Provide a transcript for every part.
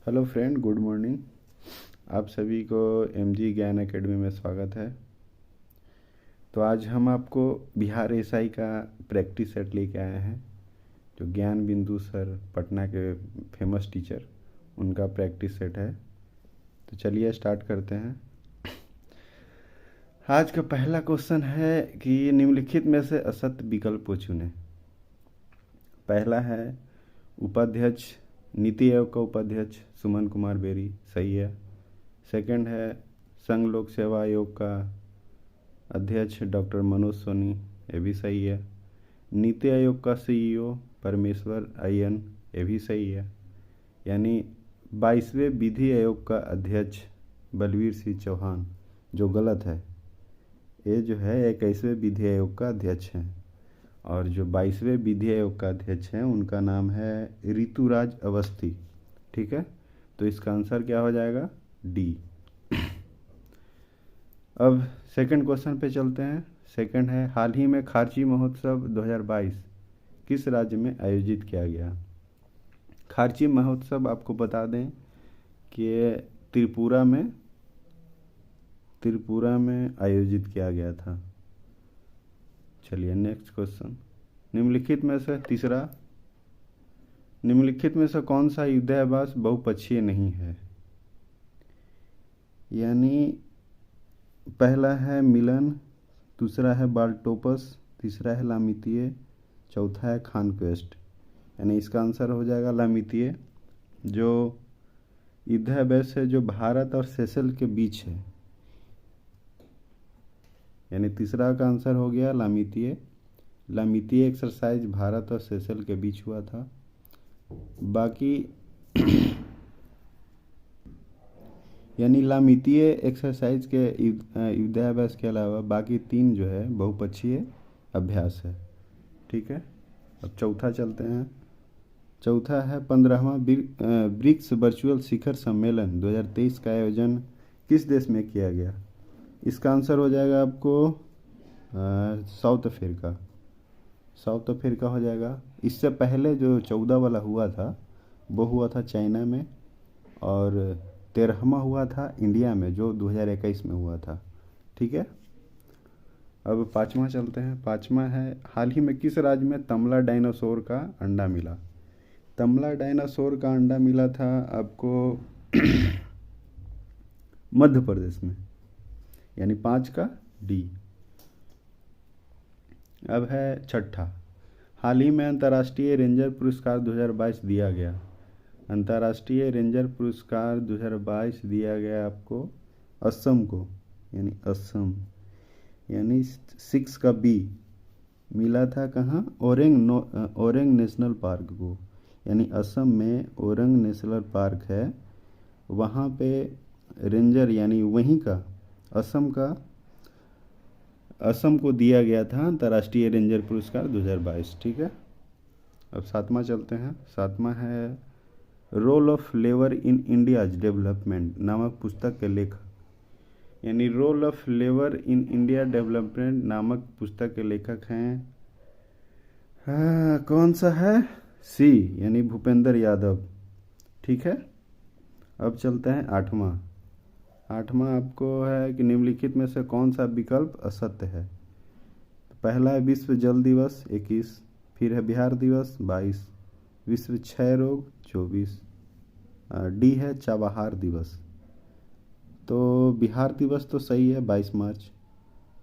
Hello friend, good morning. आप सभी को एमजी ज्ञान एकेडमी में स्वागत है। तो आज हम आपको बिहार एसआई का प्रैक्टिस सेट लेके आए हैं, जो ज्ञान बिंदु सर पटना के फेमस टीचर, उनका प्रैक्टिस सेट है। तो चलिए स्टार्ट करते हैं। आज का पहला क्वेश्चन है कि निम्नलिखित में से असत्य विकल्प को चुनें। पहला है उपाध्यक्ष, नीति आयोग का उपाध्यक्ष सुमन कुमार बेरी, सही है। सेकंड है संघ लोक सेवा आयोग का अध्यक्ष डॉक्टर मनोज सोनी, ये भी सही है। नीति आयोग का सीईओ परमेश्वर अय्यन, ये भी सही है। यानी 22वें विधि आयोग का अध्यक्ष बलवीर सिंह चौहान, जो गलत है। ये जो है 21वें विधि आयोग का अध्यक्ष हैं, और जो 22वें विधि आयोग का अध्यक्ष हैं उनका नाम है ऋतुराज अवस्थी। ठीक है, तो इसका आंसर क्या हो जाएगा? डी। अब सेकंड क्वेश्चन पे चलते हैं। सेकंड है हाल ही में खारची महोत्सव 2022 किस राज्य में आयोजित किया गया? खारची महोत्सव आपको बता दें कि त्रिपुरा में आयोजित किया गया था। चलिए नेक्स्ट क्वेश्चन। निम्नलिखित में से कौन सा युद्धाभ्यास बहुपक्षीय नहीं है? यानी पहला है मिलन, दूसरा है बाल्टोपस, तीसरा है लामितिये, चौथा है खानक्वेस्ट। यानी इसका आंसर हो जाएगा लामितिये, जो युद्धाभ्यास है जो भारत और सेशल के बीच है। यानी तीसरा का आंसर हो गया लामितिये। लामितिये एक्सरसाइज भारत और सेशल के बीच हुआ था। बाकी यानी लामितीय एक्सरसाइज के युद्धाभ्यास के अलावा बाकी 3 जो है बहुपक्षीय अभ्यास है। ठीक है, अब चौथा चलते हैं। चौथा है 15वां ब्रिक्स वर्चुअल शिखर सम्मेलन 2023 का आयोजन किस देश में किया गया? इसका आंसर हो जाएगा आपको साउथ अफ्रीका। साउथ अफ्रीका हो जाएगा। इससे पहले जो 14 वाला हुआ था वो हुआ था चाइना में, और 13वां हुआ था इंडिया में, जो 2021 में हुआ था। ठीक है, अब पाँचवा चलते हैं। पाँचवा है हाल ही में किस राज्य में तमला डायनासोर का अंडा मिला? तमला डायनासोर का अंडा मिला था आपको मध्य प्रदेश में। यानी 5 का डी। अब है छठा, हाल ही में अंतर्राष्ट्रीय रेंजर पुरस्कार 2022 दिया गया। अंतर्राष्ट्रीय रेंजर पुरस्कार 2022 दिया गया आपको असम को, यानी असम। यानी 6 का बी मिला था कहाँ? ओरेंग नेशनल पार्क को। यानी असम में ओरेंग नेशनल पार्क है, वहाँ पे रेंजर यानी वहीं का असम को दिया गया था अंतर्राष्ट्रीय रेंजर पुरस्कार 2022। ठीक है, अब सातवां चलते हैं। सातवां है role of labour in India's development नामक पुस्तक के लेखक। यानी role of labour in India development नामक पुस्तक के लेखक हैं कौन सा है? सी, यानी भूपेंद्र यादव। ठीक है, अब चलते हैं आठवां। आठवां आपको है कि निम्नलिखित में से कौन सा विकल्प असत्य है? पहला है विश्व जल दिवस 21, फिर है बिहार दिवस 22, विश्व क्षय रोग 24, डी है चाबहार दिवस। तो बिहार दिवस तो सही है 22 मार्च।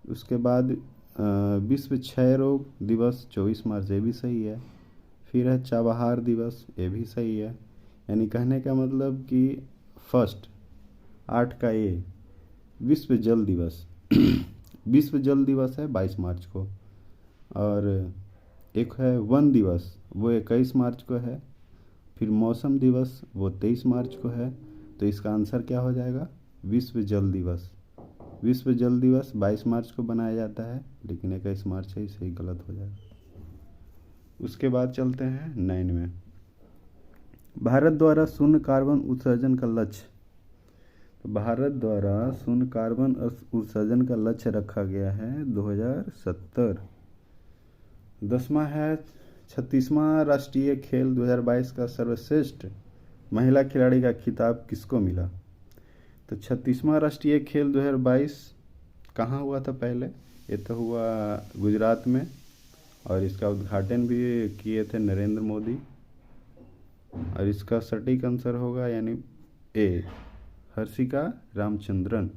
उसके बाद विश्व क्षय रोग दिवस 24 मार्च, ये भी सही है। फिर है चाबहार दिवस, ये भी सही है। यानी कहने का मतलब कि फर्स्ट 8 का ए विश्व जल दिवस विश्व जल दिवस है 22 मार्च को, और एक है वन दिवस वो 21 मार्च को है, फिर मौसम दिवस वो 23 मार्च को है। तो इसका आंसर क्या हो जाएगा? विश्व जल दिवस। विश्व जल दिवस 22 मार्च को बनाया जाता है, लेकिन 21 मार्च है, इसे गलत हो जाएगा। उसके बाद चलते हैं 9 में। भारत द्वारा शून्य कार्बन उत्सर्जन का लक्ष्य। तो भारत द्वारा शून्य कार्बन उत्सर्जन का लक्ष्य रखा गया है 2070। 10वां है 36वां राष्ट्रीय खेल 2022 का सर्वश्रेष्ठ महिला खिलाड़ी का खिताब किसको मिला? तो 36वां राष्ट्रीय खेल 2022 कहाँ हुआ था पहले? ये तो हुआ गुजरात में, और इसका उद्घाटन भी किए थे नरेंद्र मोदी। और इसका सटीक आंसर होगा यानी ए, हर्षिका रामचंद्रन।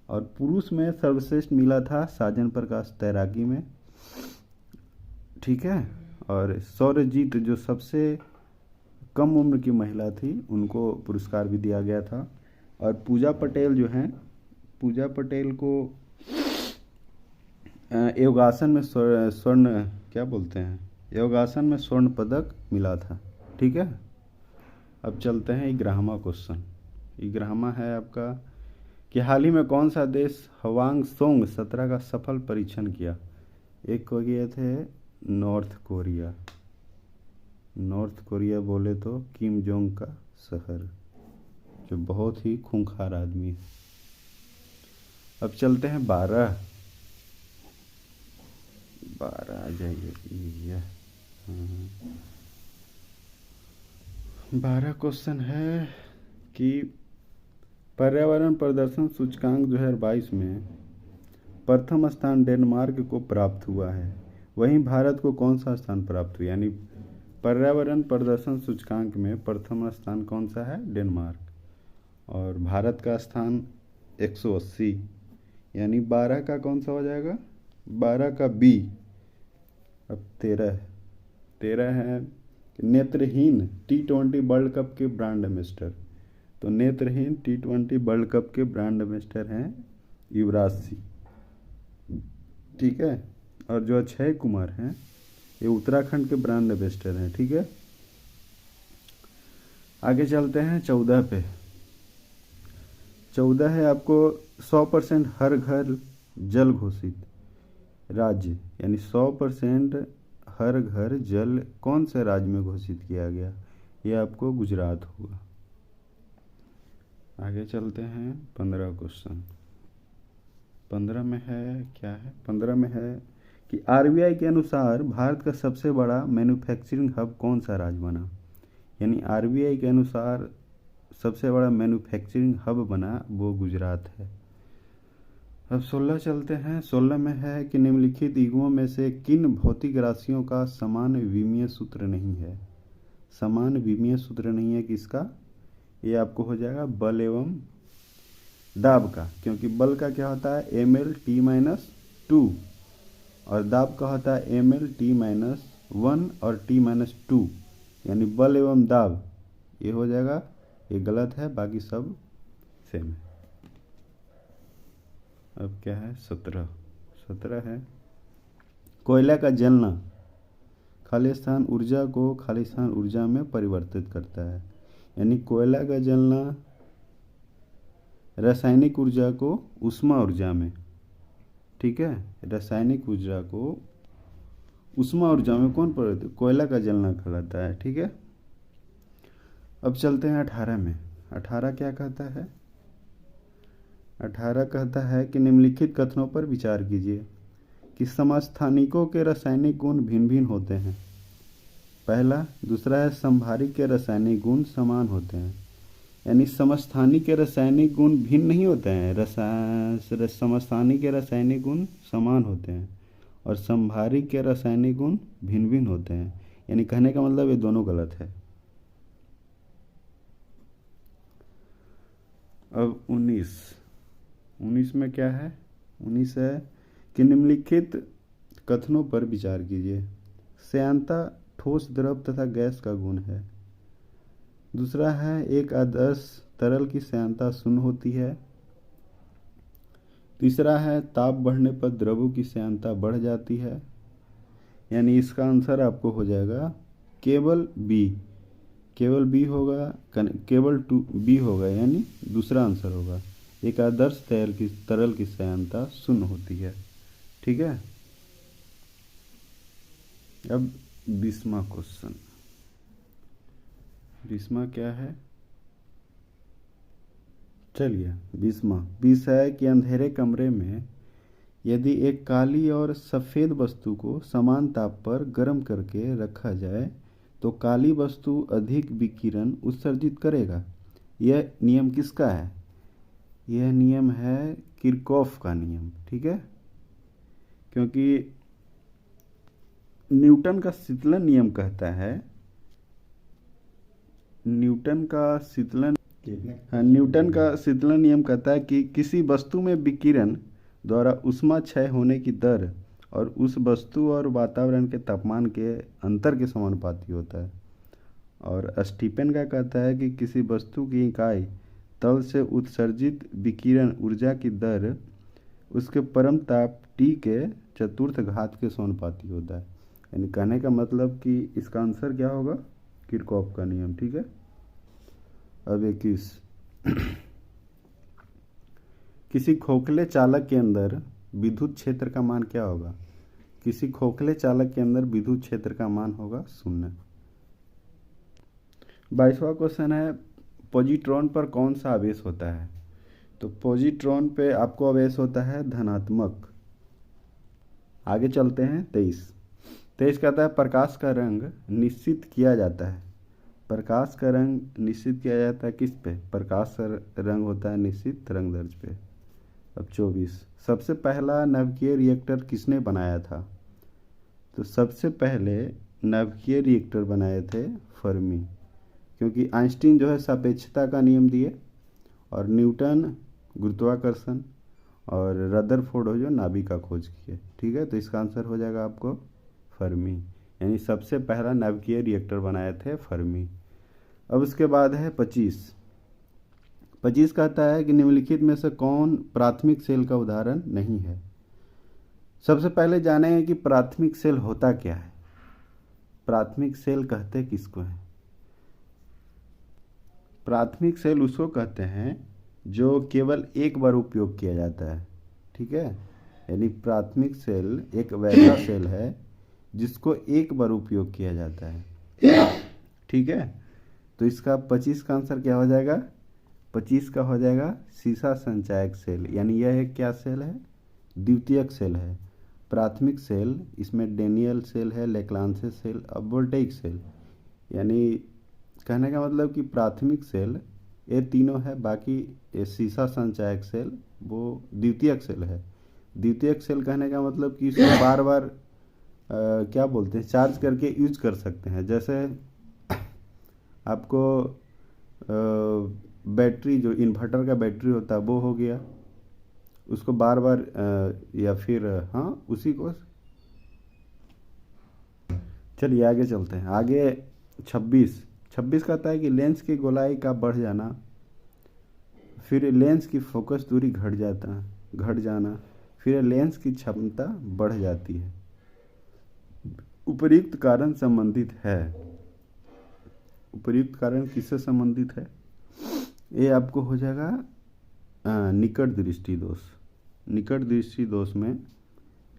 और पुरुष में सर्वश्रेष्ठ मिला था साजन प्रकाश तैराकी में, ठीक है। और सौरजीत जो सबसे कम उम्र की महिला थी, उनको पुरस्कार भी दिया गया था। और पूजा पटेल जो हैं, पूजा पटेल को योगासन में स्वर्ण क्या बोलते हैं, योगासन में स्वर्ण पदक मिला था, ठीक है। अब चलते हैं इग्रामा क्वेश्चन। इग्रामा है आपका कि हाल ही में कौन सा देश हवांग सोंग 17 का सफल परीक्षण किया? एक को गए थे नॉर्थ कोरिया। नॉर्थ कोरिया बोले तो किम जोंग का शहर, जो बहुत ही खूंखार आदमी है। अब चलते हैं 12 आ जाइए। 12 क्वेश्चन है कि पर्यावरण प्रदर्शन सूचकांक 2022 में प्रथम स्थान डेनमार्क को प्राप्त हुआ है, वहीं भारत को कौन सा स्थान प्राप्त हुआ? यानी पर्यावरण प्रदर्शन सूचकांक में प्रथम स्थान कौन सा है? डेनमार्क। और भारत का स्थान 180, यानी 12 का कौन सा हो जाएगा? 12 का बी। अब 13 है नेत्रहीन T20 वर्ल्ड कप के ब्रांड एम्बेसडर। तो नेत्रहीन T20 वर्ल्ड कप के ब्रांड एम्बेसडर हैं युवराज सिंह, ठीक है। और जो अक्षय कुमार हैं, ये उत्तराखंड के ब्रांड एम्बेसडर हैं, ठीक है। आगे चलते हैं 14 पे। 14 है आपको 100% हर घर जल घोषित राज्य, यानी 100% हर घर जल कौन से राज्य में घोषित किया गया? ये आपको गुजरात होगा। आगे चलते हैं 15 क्वेश्चन। 15 में है क्या है? 15 में है कि आरबीआई के अनुसार भारत का सबसे बड़ा मैन्युफैक्चरिंग हब कौन सा राज्य बना? यानी आरबीआई के अनुसार सबसे बड़ा मैन्युफैक्चरिंग हब बना वो गुजरात है। अब 16 चलते हैं। 16 में है कि निम्नलिखित युगों में से किन भौतिक राशियों का समान विमीय सूत्र नहीं है? समान विमीय सूत्र नहीं है किसका? ये आपको हो जाएगा बल एवं दाब का, क्योंकि बल का क्या होता है mL_T-2 और दाब का होता है mL_T-1 और T-2, यानी बल एवं दाब। ये हो जाएगा, ये गलत है, बाकी सब सेम है। अब क्या है? 17 है कोयला का जलना खाली स्थान ऊर्जा को खाली स्थान ऊर्जा में परिवर्तित करता है, यानी कोयला का जलना रासायनिक ऊर्जा को ऊष्मा ऊर्जा में, ठीक है। रासायनिक ऊर्जा को ऊष्मा ऊर्जा में कौन परिवर्तित? कोयला का जलना कहलाता है, ठीक है। अब चलते हैं 18 में। 18 क्या कहता है? 18 कहता है कि निम्नलिखित कथनों पर विचार कीजिए कि समस्थानिकों के रासायनिक गुण भिन्न भिन्न होते हैं। पहला। दूसरा है समभारिक के रासायनिक गुण समान होते हैं, यानी समस्थानिक के रासायनिक गुण भिन्न नहीं होते हैं, समस्थानिक के रासायनिक गुण समान होते हैं, और समभारिक के रासायनिक गुण भिन्न भिन्न होते हैं, यानी कहने का मतलब ये दोनों गलत है। अब 19 में क्या है? 19 है कि निम्नलिखित कथनों पर विचार कीजिए। श्यानता ठोस द्रव तथा गैस का गुण है। दूसरा है एक आदर्श तरल की श्यानता शून्य होती है। तीसरा है ताप बढ़ने पर द्रवों की श्यानता बढ़ जाती है, यानी इसका आंसर आपको हो जाएगा केवल बी। केवल बी होगा, केवल बी होगा, यानी दूसरा आंसर होगा। एक आदर्श तरल की श्यानता शून्य होती है, ठीक है। अब 20वां क्वेश्चन। 20वां क्या है? चलिए 20 है कि अंधेरे कमरे में यदि एक काली और सफ़ेद वस्तु को समान ताप पर गर्म करके रखा जाए तो काली वस्तु अधिक विकिरण उत्सर्जित करेगा। यह नियम किसका है? यह नियम है किरचॉफ का नियम। ठीक है, क्योंकि न्यूटन का शीतलन नियम कहता है, न्यूटन का शीतलन नियम कहता है कि किसी वस्तु में विकिरण द्वारा ऊष्मा क्षय होने की दर और उस वस्तु और वातावरण के तापमान के अंतर के समानुपाती होता है। और स्टीफन का कहता है कि किसी वस्तु की इकाई तल से उत्सर्जित विकिरण ऊर्जा की दर उसके परम ताप T के चतुर्थ घात के समानुपाती होता है। यानी कहने का मतलब कि इसका आंसर क्या होगा? किरचॉफ का नियम। ठीक है। अब 21, किसी खोखले चालक के अंदर विद्युत क्षेत्र का मान क्या होगा? किसी खोखले चालक के अंदर विद्युत क्षेत्र का मान होगा 0। 22वां क्वेश्चन है, पॉजिट्रॉन पर कौन सा आवेश होता है? तो पॉजिट्रॉन पे आपको आवेश होता है धनात्मक। आगे चलते हैं 23 कहता है प्रकाश का रंग निश्चित किया जाता है। प्रकाश का रंग निश्चित किया जाता है किस पे? प्रकाश का रंग होता है निश्चित रंगदर्ज पे। अब 24, सबसे पहला नाभिकीय रिएक्टर किसने बनाया था? तो सबसे पहले नाभिकीय रिएक्टर बनाए थे फर्मी, क्योंकि आइंस्टीन जो है सापेक्षता का नियम दिए और न्यूटन गुरुत्वाकर्षण और रदरफोर्ड हो जो नाभिक का खोज किए। ठीक है, तो इसका आंसर हो जाएगा आपको फर्मी, यानी सबसे पहला नाभिकीय रिएक्टर बनाए थे फर्मी। अब उसके बाद है 25 कहता है कि निम्नलिखित में से कौन प्राथमिक सेल का उदाहरण नहीं है? सबसे पहले जानेंगे कि प्राथमिक सेल होता क्या है। प्राथमिक सेल कहते किसको हैं? प्राथमिक सेल उसको कहते हैं जो केवल एक बार उपयोग किया जाता है। ठीक है, यानी प्राथमिक सेल एक वैसा सेल है जिसको एक बार उपयोग किया जाता है। ठीक है, तो इसका 25 का आंसर क्या हो जाएगा? 25 का हो जाएगा सीसा संचायक सेल, यानी यह एक क्या सेल है? द्वितीयक सेल है। प्राथमिक सेल, इसमें डेनियल सेल है, लेक्लांसे सेल, अब वोल्टेइक सेल। यानी कहने का मतलब कि प्राथमिक सेल ये तीनों है, बाकी ये सीसा संचायक सेल वो द्वितीयक सेल है। द्वितीयक सेल कहने का मतलब कि इसको बार बार क्या बोलते हैं, चार्ज करके यूज कर सकते हैं। जैसे आपको बैटरी, जो इन्वर्टर का बैटरी होता है वो हो गया, उसको बार बार या फिर हाँ उसी को। चलिए आगे चलते हैं। आगे 26 कहता है कि लेंस की गोलाई का बढ़ जाना, फिर लेंस की फोकस दूरी घट जाना, फिर लेंस की क्षमता बढ़ जाती है। उपर्युक्त कारण संबंधित है। उपर्युक्त कारण किससे संबंधित है? ये आपको हो जाएगा निकट दृष्टि दोष। निकट दृष्टि दोष में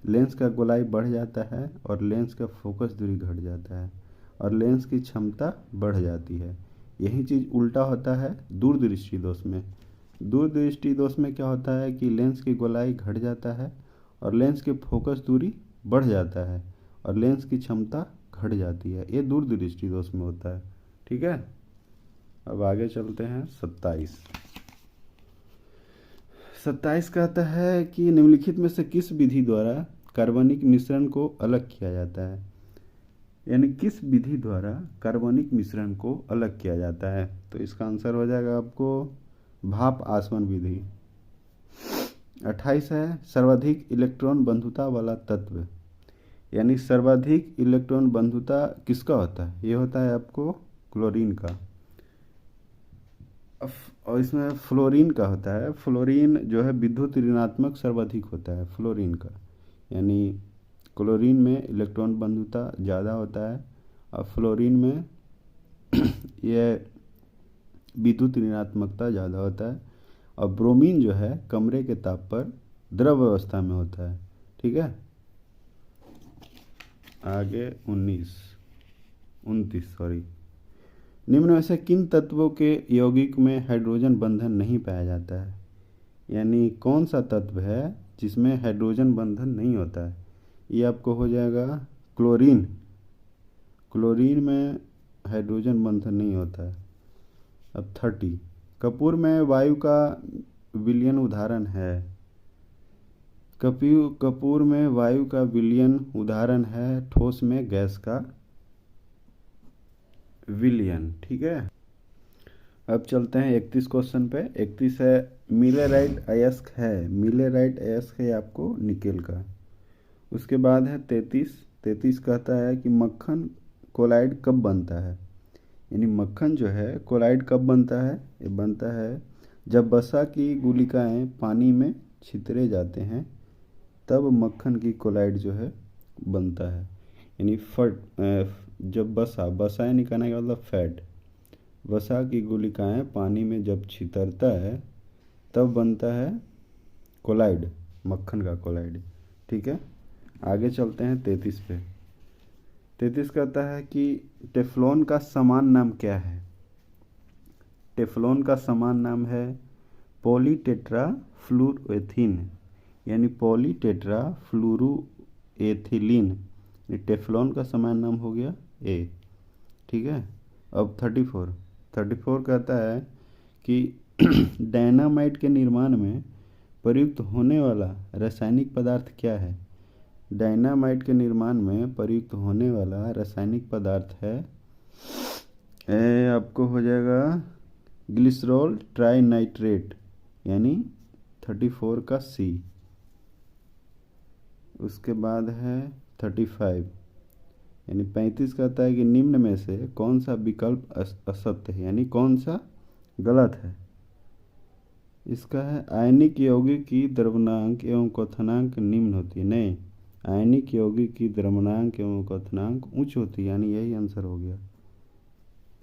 लेंस का गोलाई बढ़ जाता है और लेंस का फोकस दूरी घट जाता है और लेंस की क्षमता बढ़ जाती है। यही चीज़ उल्टा होता है दूरदृष्टि दोष में। दूरदृष्टि दोष में क्या होता है कि लेंस की गोलाई घट जाता है और लेंस के फोकस दूरी बढ़ जाता है और लेंस की क्षमता घट जाती है। ये दूरदृष्टि दोष में होता है। ठीक है, अब आगे चलते हैं 27 कहता है कि निम्नलिखित में से किस विधि द्वारा कार्बनिक मिश्रण को अलग किया जाता है? यानी किस विधि द्वारा कार्बनिक मिश्रण को अलग किया जाता है? तो इसका आंसर हो जाएगा आपको भाप आसवन विधि। 28 है, सर्वाधिक इलेक्ट्रॉन बंधुता वाला तत्व। यानी सर्वाधिक इलेक्ट्रॉन बंधुता किसका होता है? ये होता है आपको क्लोरीन का, और इसमें फ्लोरीन का होता है। फ्लोरीन जो है विद्युत ऋणात्मक सर्वाधिक होता है फ्लोरीन का, यानी क्लोरीन में इलेक्ट्रॉन बंधुता ज़्यादा होता है और फ्लोरीन में यह विद्युत ऋणात्मकता ज़्यादा होता है। और ब्रोमीन जो है कमरे के ताप पर द्रव अवस्था में होता है। ठीक है, आगे 29 निम्न में से किन तत्वों के यौगिक में हाइड्रोजन बंधन नहीं पाया जाता है? यानी कौन सा तत्व है जिसमें हाइड्रोजन बंधन नहीं होता है? ये आपको हो जाएगा क्लोरीन। क्लोरीन में हाइड्रोजन बंधन नहीं होता है। अब 30, कपूर में वायु का विलयन उदाहरण है। कपूर में वायु का विलयन उदाहरण है ठोस में गैस का विलयन। ठीक है, अब चलते हैं 31 क्वेश्चन पे। 31 है मिलेराइट अयस्क है। मिलेराइट अयस्क है आपको निकेल का। उसके बाद है 33 कहता है कि मक्खन कोलाइड कब बनता है। यानी मक्खन जो है कोलाइड कब बनता है। ये बनता है जब वसा की गुलिकाएं पानी में छितरे जाते हैं, तब मक्खन की कोलाइड जो है बनता है। यानी जब वसा यानी कहने का मतलब फैट, वसा की गुलिकाएं पानी में जब छितरता है तब बनता है कोलाइड, मक्खन का कोलाइड। ठीक है, आगे चलते हैं 33 पे। 33 कहता है कि टेफ्लॉन का समान नाम क्या है। टेफ्लॉन का समान नाम है पॉलीटेट्रा फ्लूरोएथीन, यानी पॉलीटेट्रा फ्लूरोएथिलीन। टेफ्लॉन का समान नाम हो गया ए। ठीक है, अब 34 कहता है कि डायनामाइट के निर्माण में प्रयुक्त होने वाला रासायनिक पदार्थ क्या है। डायनामाइट के निर्माण में प्रयुक्त होने वाला रासायनिक पदार्थ है आपको हो जाएगा ग्लिसरॉल ट्राइनाइट्रेट, यानी 34 का सी। उसके बाद है 35, यानी 35 कहता है कि निम्न में से कौन सा विकल्प असत्य है, यानी कौन सा गलत है। इसका है आयनिक यौगिक की द्रव्यनांक एवं क्वथनांक निम्न होती है। नहीं, आयनिक यौगिक की द्रव्यनांक एवं क्वथनांक उच्च होती है, यानी यही आंसर हो गया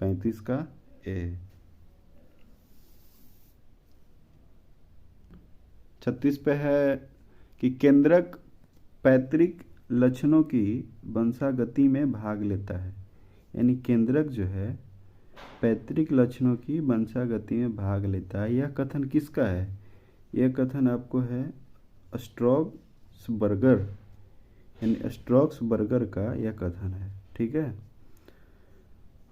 35 का ए। 36 पे है कि केंद्रक पैतृक लक्षणों की वंशागति में भाग लेता है। यानी केंद्रक जो है पैतृक लक्षणों की वंशागति में भाग लेता है। यह कथन किसका है। यह कथन आपको है स्ट्रॉक्सबर्गर, यानी स्ट्रॉक्सबर्गर का यह कथन है। ठीक है,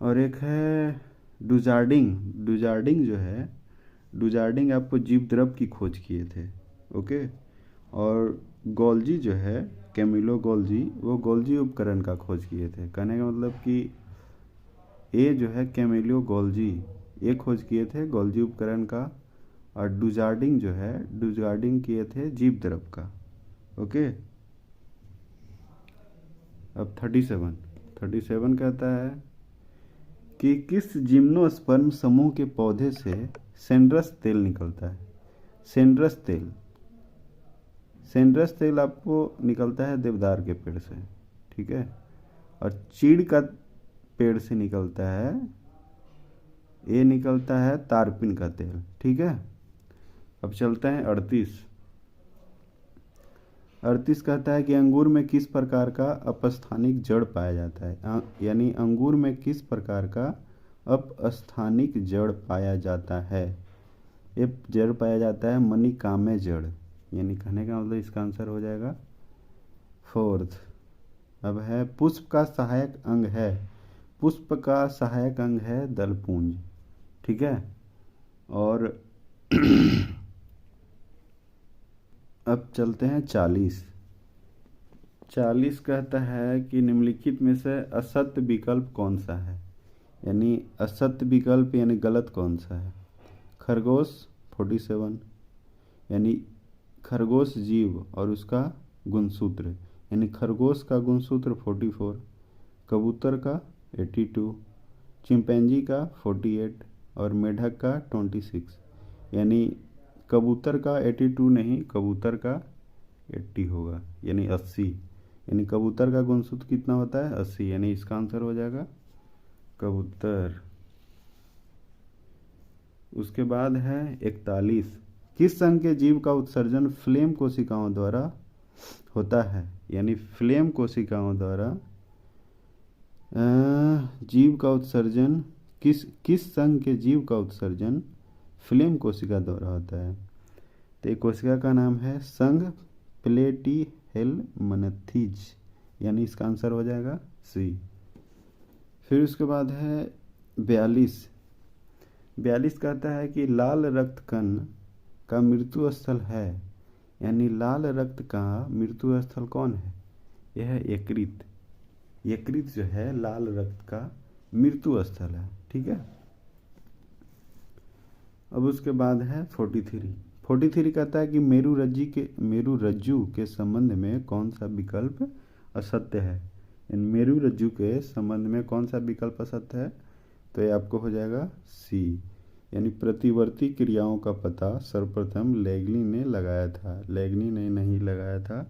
और एक है डुजार्डिंग जो है, डुजार्डिंग आपको जीवद्रव की खोज किए थे। ओके, और गोल्जी जो है कैमिलो गोल्जी, वो गोल्जी उपकरण का खोज किए थे। कहने का मतलब कि ये जो है कैमिलो गोल्जी ये खोज किए थे गोल्जी उपकरण का, और डुजार्डिंग जो है डुजार्डिंग किए थे जीवद्रव का। ओके, अब 37 कहता है कि किस जिम्नोस्पर्म समूह के पौधे से सेंड्रस तेल निकलता है। सेंड्रस तेल आपको निकलता है देवदार के पेड़ से। ठीक है, और चीड़ का पेड़ से निकलता है, ये निकलता है तारपीन का तेल। ठीक है, अब चलते हैं 38 कहता है कि अंगूर में किस प्रकार का अपस्थानिक जड़ पाया जाता है। यानी अंगूर में किस प्रकार का अपस्थानिक जड़ पाया जाता है। ये जड़ पाया जाता है मणिकाम्य जड़, यानी कहने का मतलब इसका आंसर हो जाएगा 4। अब है पुष्प का सहायक अंग है। पुष्प का सहायक अंग है दलपुंज। ठीक है, और अब चलते हैं 40 कहता है कि निम्नलिखित में से असत्य विकल्प कौन सा है। यानी असत्य विकल्प यानी गलत कौन सा है। खरगोश 47, यानी खरगोश जीव और उसका गुणसूत्र, यानी खरगोश का गुणसूत्र 44, कबूतर का 82, चिंपैंजी का 48 और मेढक का 26। यानी कबूतर का 82 नहीं, कबूतर का 80 होगा, यानी 80। यानी कबूतर का गुणसूत्र कितना होता है 80, यानी इसका आंसर हो जाएगा कबूतर। उसके बाद है 41, किस संघ के जीव का उत्सर्जन फ्लेम कोशिकाओं द्वारा होता है। यानी फ्लेम कोशिकाओं द्वारा जीव का उत्सर्जन किस संघ के जीव का उत्सर्जन फ्लेम कोशिका द्वारा होता है। तो एक कोशिका का नाम है संघ प्लेटीहेल्मंथीज, यानी इसका आंसर हो जाएगा सी। फिर उसके बाद है 42। 42 कहता है कि लाल रक्त कण का मृत्यु स्थल है, यानी लाल रक्त का मृत्यु स्थल कौन है? यह है यकृत। यकृत जो है लाल रक्त का मृत्यु स्थल है। ठीक है। अब उसके बाद है 43। 43 कहता है कि मेरु रज्जु के संबंध में कौन सा विकल्प असत्य है? इन मेरु रज्जु के संबंध में कौन सा विकल्प असत्य है? तो ये आपको हो जाएगा सी, यानी प्रतिवर्ती क्रियाओं का पता सर्वप्रथम लैगली ने लगाया था। लैगली ने नहीं लगाया था,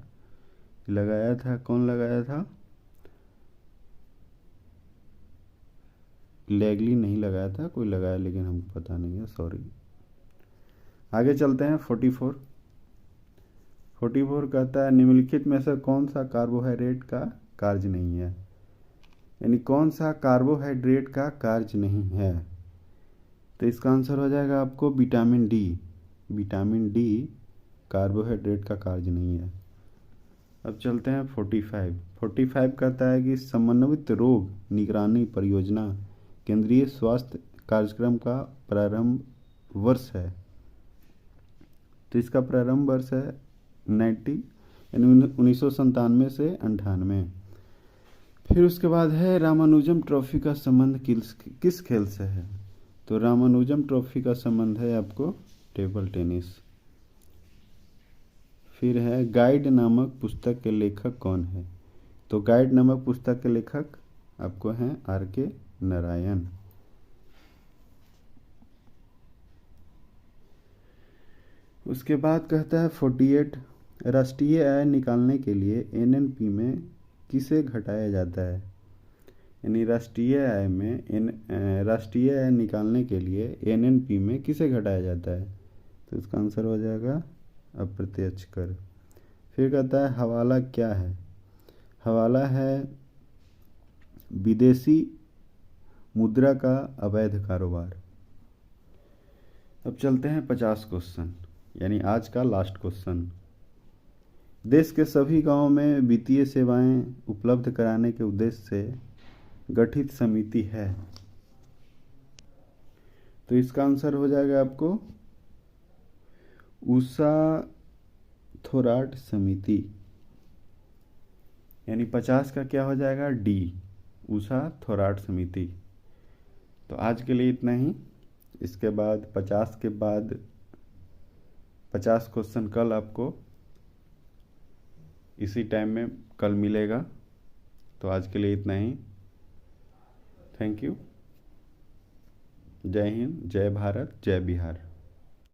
लगाया था कौन लगाया था? लैगली नहीं लगाया था, कोई लगाया लेकिन हमको पता नहीं है, सॉरी। आगे चलते हैं 44। 44 कहता है निम्नलिखित में से कौन सा कार्बोहाइड्रेट का कार्य नहीं है? यानी कौन सा कार्बोहाइड्रेट का कार्य नहीं है? तो इसका आंसर हो जाएगा आपको vitamin D. Vitamin D carbohydrate का कार्य नहीं है। अब चलते हैं 45। 45 कहता है कि समन्वित रोग निगरानी परियोजना केंद्रीय स्वास्थ्य कार्यक्रम का प्रारंभ वर्ष है। तो इसका प्रारंभ वर्ष है 1997 से 98। फिर उसके बाद है रामानुजम ट्रॉफी का संबंध किस खेल से है? तो रामानुजम ट्रॉफी का संबंध है आपको टेबल टेनिस। फिर है गाइड नामक पुस्तक के लेखक कौन है? तो गाइड नामक पुस्तक के लेखक आपको हैं R.K. नारायण। उसके बाद कहता है 48। राष्ट्रीय आय निकालने के लिए NNP में किसे घटाया जाता है? यानी राष्ट्रीय आय निकालने के लिए NNP में किसे घटाया जाता है? तो इसका आंसर हो जाएगा अप्रत्यक्ष कर। फिर कहता है हवाला क्या है? हवाला है विदेशी मुद्रा का अवैध कारोबार। अब चलते हैं 50 क्वेश्चन, यानी आज का लास्ट क्वेश्चन। देश के सभी गांवों में वित्तीय सेवाएं उपलब्ध कराने के उद्देश्य से गठित समिति है। तो इसका आंसर हो जाएगा आपको उषा थोराट समिति, यानी 50 का क्या हो जाएगा? डी, उषा थोराट समिति। तो आज के लिए इतना ही। इसके बाद 50 के बाद 50 क्वेश्चन कल आपको इसी टाइम में कल मिलेगा। तो आज के लिए इतना ही। Thank you. जय हिंद, जय भारत, जय बिहार।